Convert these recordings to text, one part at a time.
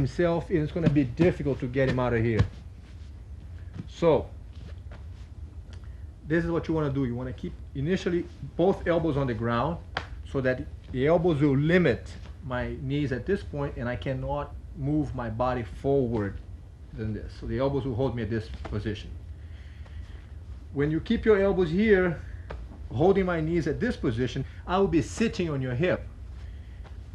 himself, and it's going to be difficult to get him out of here. So this is what you want to do. You want to keep initially both elbows on the ground so that the elbows will limit my knees at this point, and I cannot move my body forward than this. So the elbows will hold me at this position. When you keep your elbows here, holding my knees at this position, I will be sitting on your hip.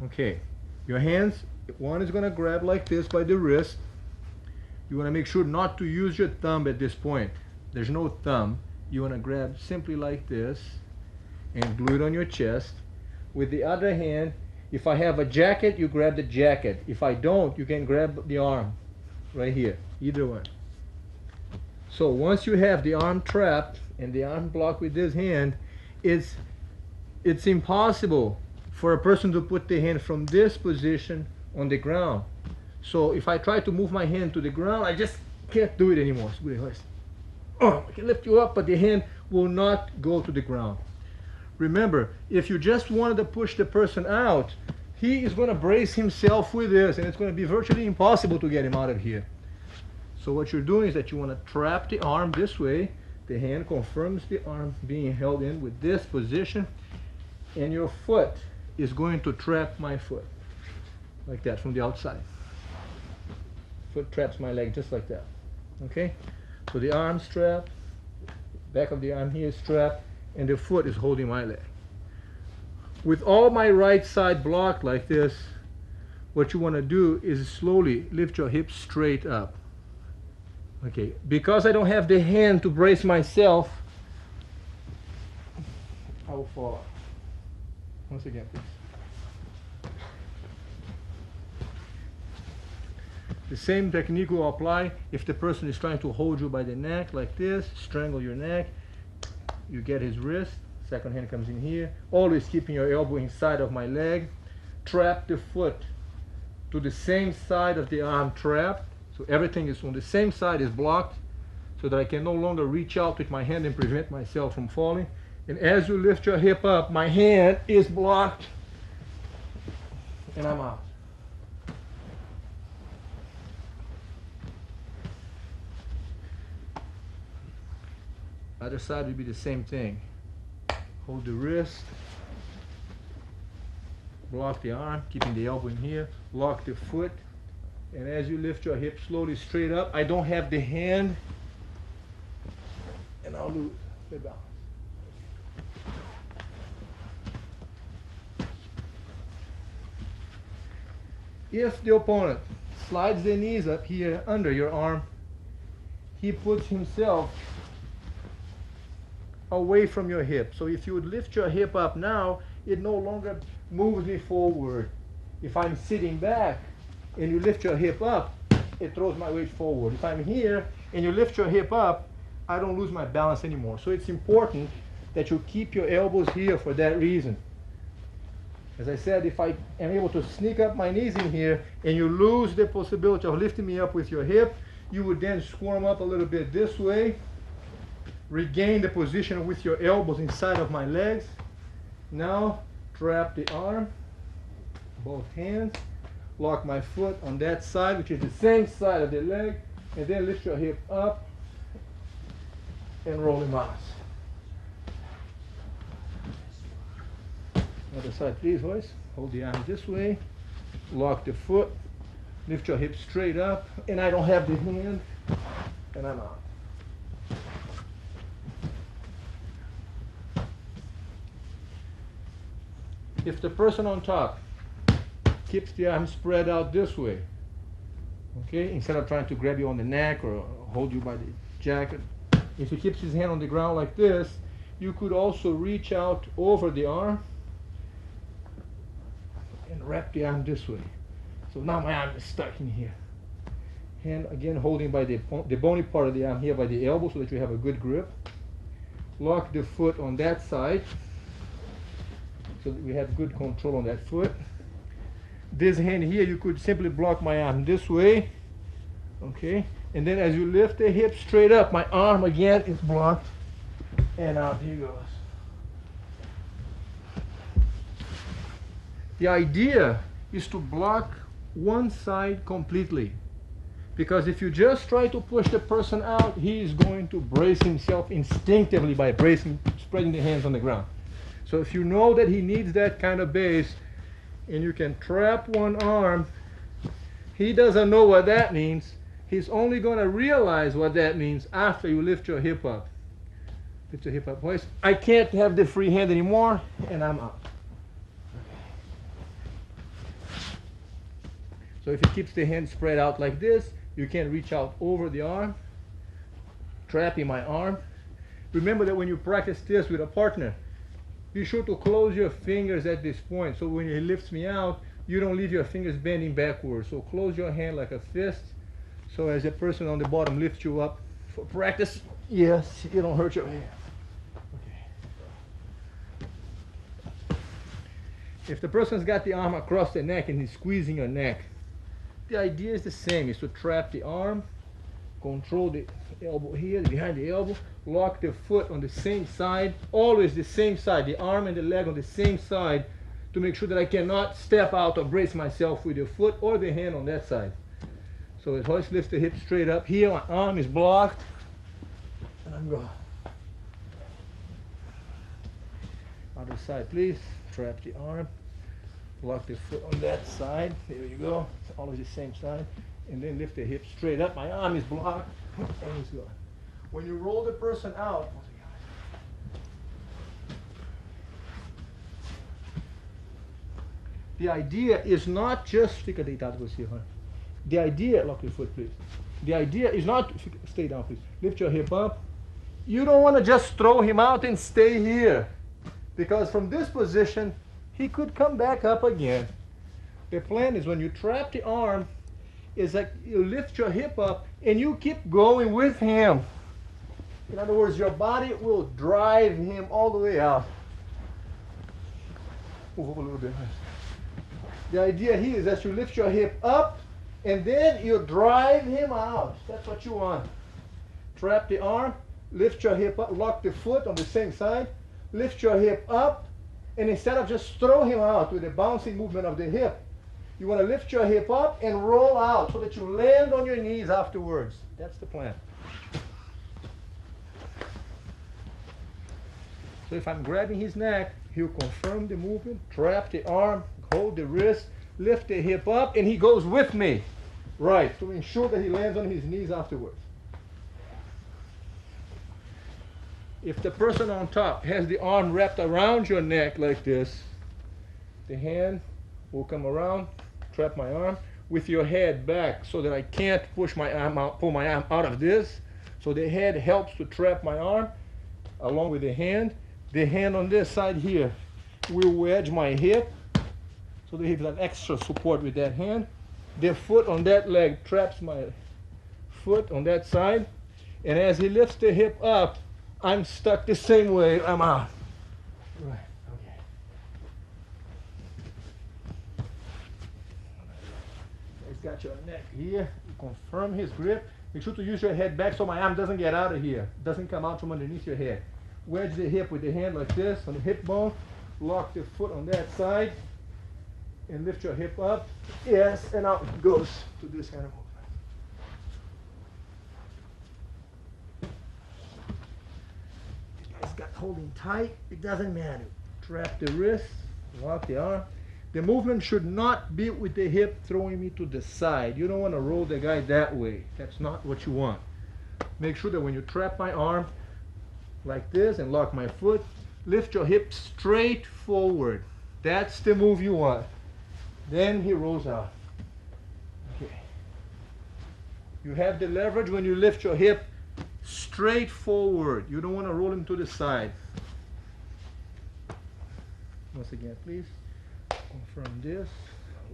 Okay, your hands, one is going to grab like this by the wrist. You want to make sure not to use your thumb at this point. There's no thumb. You want to grab simply like this and glue it on your chest. With the other hand, if I have a jacket, you grab the jacket. If I don't, you can grab the arm right here, either one. So once you have the arm trapped and the arm blocked with this hand, it's impossible for a person to put the hand from this position on the ground. So if I try to move my hand to the ground, I just can't do it anymore. Oh, I can lift you up, but the hand will not go to the ground. Remember, if you just wanted to push the person out, he is going to brace himself with this, and it's going to be virtually impossible to get him out of here. So what you're doing is that you want to trap the arm this way. The hand confirms the arm being held in with this position, and your foot is going to trap my foot like that from the outside. Foot traps my leg just like that. Okay? So the arm strapped, back of the arm here is strapped, and the foot is holding my leg. With all my right side blocked like this, what you want to do is slowly lift your hips straight up. Okay, because I don't have the hand to brace myself, I will fall off. Once again, please. The same technique will apply if the person is trying to hold you by the neck like this, strangle your neck. You get his wrist, second hand comes in here, always keeping your elbow inside of my leg. Trap the foot to the same side of the arm trapped, so everything is on the same side, is blocked, so that I can no longer reach out with my hand and prevent myself from falling. And as you lift your hip up, my hand is blocked, and I'm out. Other side will be the same thing. Hold the wrist, block the arm, keeping the elbow in here, lock the foot, and as you lift your hip slowly straight up, I don't have the hand, and I'll lose the balance. If the opponent slides the knees up here under your arm, he puts himself away from your hip. So if you would lift your hip up now, it no longer moves me forward. If I'm sitting back and you lift your hip up, it throws my weight forward. If I'm here and you lift your hip up, I don't lose my balance anymore. So it's important that you keep your elbows here for that reason. As I said, if I am able to sneak up my knees in here and you lose the possibility of lifting me up with your hip, you would then squirm up a little bit this way, regain the position with your elbows inside of my legs. Now trap the arm, both hands, lock my foot on that side, which is the same side of the leg, and then lift your hip up and roll him out. Other side, please, Royce. Hold the arm this way, lock the foot, lift your hip straight up, and I don't have the hand, and I'm out. If the person on top keeps the arm spread out this way, okay, instead of trying to grab you on the neck or hold you by the jacket, if he keeps his hand on the ground like this, you could also reach out over the arm and wrap the arm this way. So now my arm is stuck in here. Hand again holding by the bony part of the arm here by the elbow so that you have a good grip. Lock the foot on that side so that we have good control on that foot. This hand here, you could simply block my arm this way, okay? And then as you lift the hip straight up, my arm again is blocked, and out he goes. The idea is to block one side completely. Because if you just try to push the person out, he is going to brace himself instinctively by spreading the hands on the ground. So if you know that he needs that kind of base, and you can trap one arm, he doesn't know what that means. He's only going to realize what that means after you lift your hip up. Lift your hip up. Boys, I can't have the free hand anymore, and I'm out. So if he keeps the hand spread out like this, you can reach out over the arm, trapping my arm. Remember that when you practice this with a partner, be sure to close your fingers at this point, so when he lifts me out, you don't leave your fingers bending backwards. So close your hand like a fist, so as the person on the bottom lifts you up for practice, yes, you don't hurt your hand. Okay. If the person's got the arm across the neck and he's squeezing your neck, the idea is the same, is to trap the arm, control the elbow here, behind the elbow, lock the foot on the same side, always the same side, the arm and the leg on the same side, to make sure that I cannot step out or brace myself with the foot or the hand on that side. So as Hoist lifts the hip straight up here, my arm is blocked, and I'm going. Other side, please. Trap the arm. Lock the foot on that side. There you go. It's always the same side. And then lift the hip straight up. My arm is blocked. And it's gone. When you roll the person out, the idea is not just fica deitado você, huh? The idea, lock your foot, please. The idea is not, stay down, please. Lift your hip up. You don't want to just throw him out and stay here, because from this position, he could come back up again. The plan is when you trap the arm, is that you lift your hip up and you keep going with him. In other words, your body will drive him all the way out. Move up a little bit. The idea here is that you lift your hip up and then you drive him out. That's what you want. Trap the arm, lift your hip up, lock the foot on the same side, lift your hip up, and instead of just throw him out with a bouncing movement of the hip, you want to lift your hip up and roll out so that you land on your knees afterwards. That's the plan. So if I'm grabbing his neck, he'll confirm the movement, trap the arm, hold the wrist, lift the hip up, and he goes with me. Right, to ensure that he lands on his knees afterwards. If the person on top has the arm wrapped around your neck like this, the hand will come around, trap my arm, with your head back so that I can't push my arm out, pull my arm out of this. So the head helps to trap my arm along with the hand. The hand on this side here will wedge my hip so that he has an extra support with that hand. The foot on that leg traps my foot on that side. And as he lifts the hip up, I'm stuck the same way, I'm out. Right, okay. He's got your neck here. Confirm his grip. Make sure to use your head back so my arm doesn't get out of here. Doesn't come out from underneath your head. Wedge the hip with the hand like this on the hip bone. Lock the foot on that side. And lift your hip up. Yes, and out it goes to this kind of movement. Got holding tight, it doesn't matter. Trap the wrist, lock the arm. The movement should not be with the hip throwing me to the side. You don't want to roll the guy that way. That's not what you want. Make sure that when you trap my arm like this and lock my foot, lift your hip straight forward. That's the move you want. Then he rolls out. Okay. You have the leverage when you lift your hip straight forward. You don't want to roll him to the side. Once again, please. Confirm this.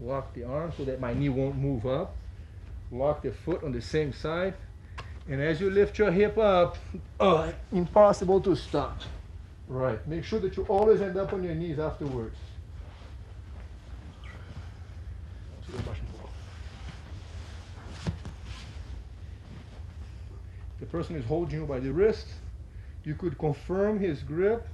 Lock the arm so that my knee won't move up. Lock the foot on the same side. And as you lift your hip up, impossible to stop. Right. Make sure that you always end up on your knees afterwards. The person is holding you by the wrist. You could confirm his grip.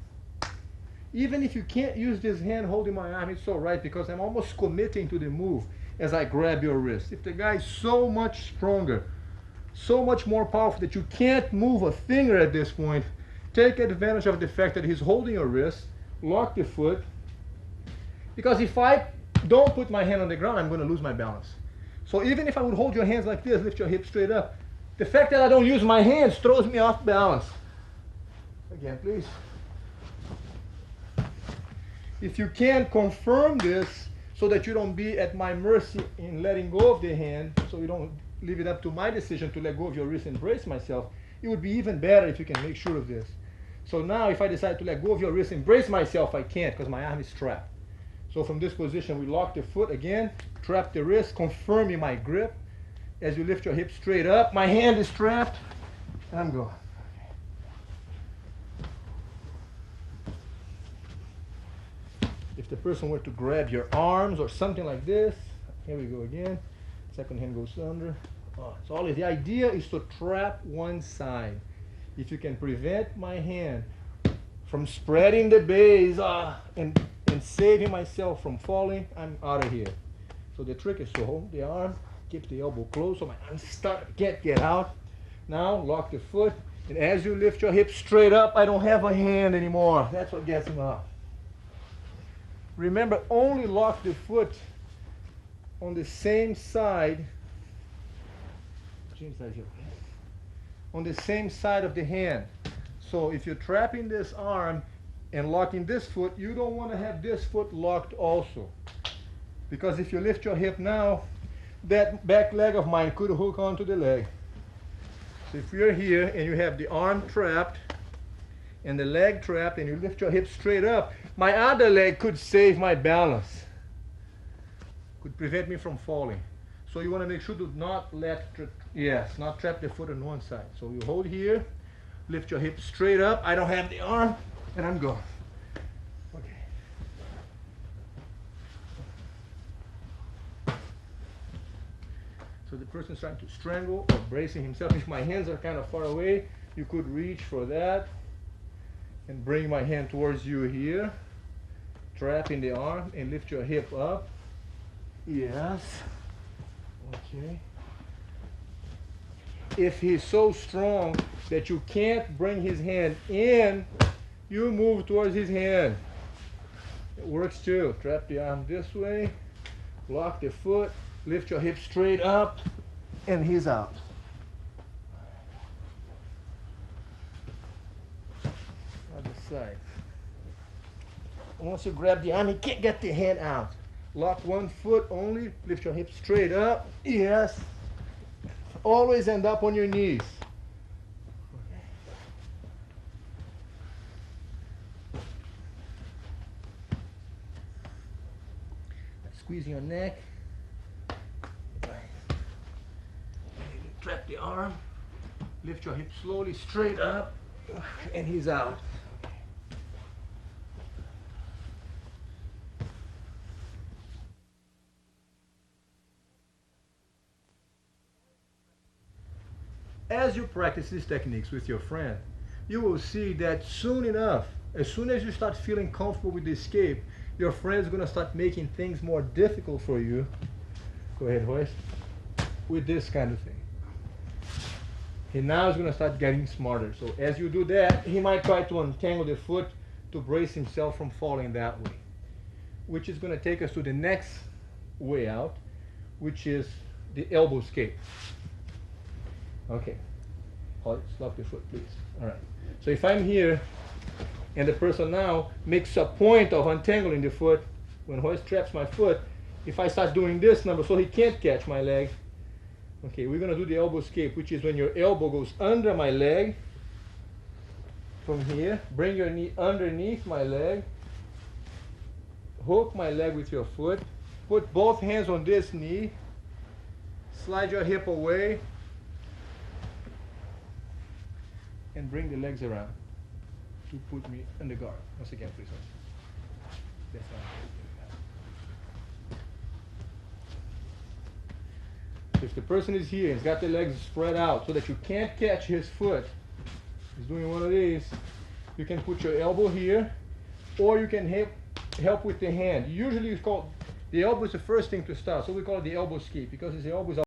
Even if you can't use this hand holding my arm, it's all right, because I'm almost committing to the move. as I grab your wrist. If the guy is so much stronger, so much more powerful that you can't move a finger at this point, take advantage of the fact that he's holding your wrist, lock the foot, because if I don't put my hand on the ground, I'm going to lose my balance. So even if I would hold your hands like this, lift your hips straight up, the fact that I don't use my hands throws me off balance. Again, please. If you can confirm this so that you don't be at my mercy in letting go of the hand, so you don't leave it up to my decision to let go of your wrist and brace myself, it would be even better if you can make sure of this. So now if I decide to let go of your wrist and brace myself, I can't because my arm is trapped. So from this position, we lock the foot again, trap the wrist, confirming my grip. As you lift your hips straight up, my hand is trapped, and I'm going. If the person were to grab your arms or something like this, here we go again. Second hand goes under. So always the idea is to trap one side. If you can prevent my hand from spreading the base and saving myself from falling, I'm out of here. So the trick is to hold the arm, keep the elbow closed so my arm can't get out. Now lock the foot, and as you lift your hips straight up, I don't have a hand anymore. That's what gets him up. Remember, only lock the foot on the same side. On the same side of the hand. So if you're trapping this arm and locking this foot, you don't want to have this foot locked also. Because if you lift your hip now, that back leg of mine could hook onto the leg. So if you're here and you have the arm trapped and the leg trapped and you lift your hip straight up, my other leg could save my balance. Could prevent me from falling. So you want to make sure to not not trap the foot on one side. So you hold here, lift your hip straight up. I don't have the arm, and I'm going. Okay. So the person's trying to strangle or bracing himself. If my hands are kind of far away, you could reach for that and bring my hand towards you here, trapping the arm, and lift your hip up. Yes. Okay. If he's so strong that you can't bring his hand in, you move towards his hand. It works too. Trap the arm this way, lock the foot, lift your hip straight up, and he's out. Other side. Once you grab the arm, he can't get the hand out. Lock one foot only, lift your hips straight up. Yes. Always end up on your knees. Squeeze your neck. Trap the arm. Lift your hips slowly straight up. And he's out. As you practice these techniques with your friend, you will see that soon enough, as soon as you start feeling comfortable with the escape, your friend is going to start making things more difficult for you. Go ahead, Royce. With this kind of thing. He now is going to start getting smarter. So as you do that, he might try to untangle the foot to brace himself from falling that way. Which is going to take us to the next way out, which is the elbow escape. Okay, lock the foot, please. All right. So if I'm here, and the person now makes a point of untangling the foot, when Hoist traps my foot, if I start doing this number, so he can't catch my leg. Okay, we're gonna do the elbow escape, which is when your elbow goes under my leg, from here, bring your knee underneath my leg, hook my leg with your foot, put both hands on this knee, slide your hip away, and bring the legs around to put me under guard. Once again, please. That's fine. If the person is here, he's got the legs spread out so that you can't catch his foot, he's doing one of these, you can put your elbow here, or you can help with the hand. Usually The elbow is the first thing to start, so we call it the elbow escape because his elbows are